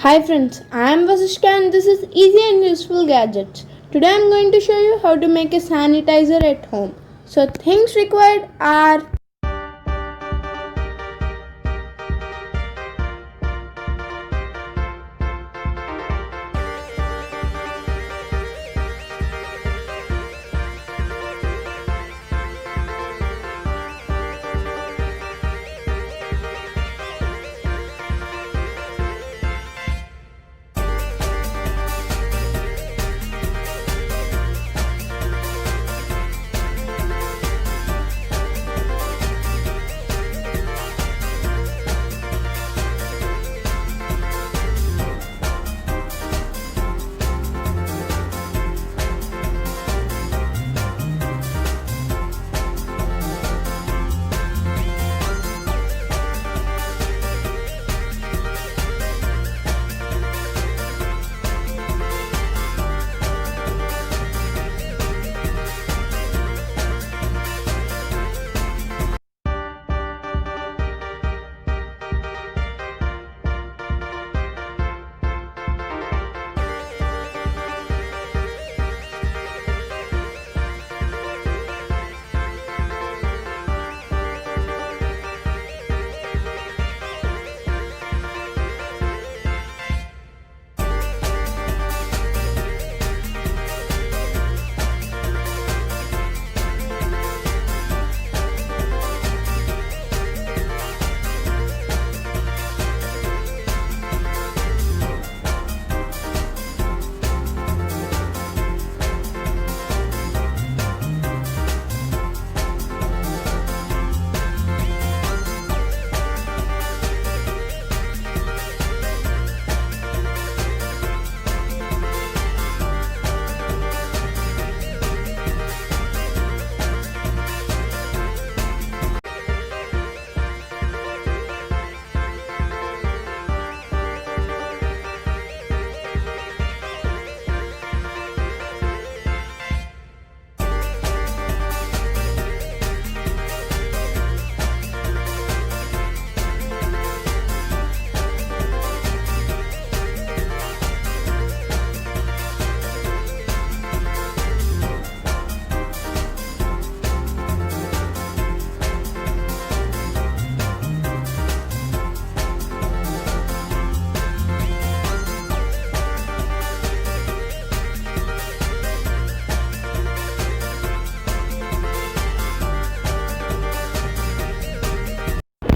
Hi friends, I am Vasishka and this is Easy and Useful Gadgets. Today I am going to show you how to make a sanitizer at home. So things required are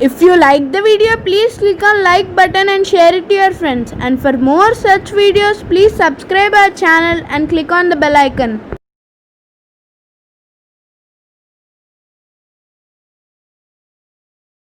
If you like the video, please click on like button and share it to your friends. And for more such videos, please subscribe our channel and click on the bell icon.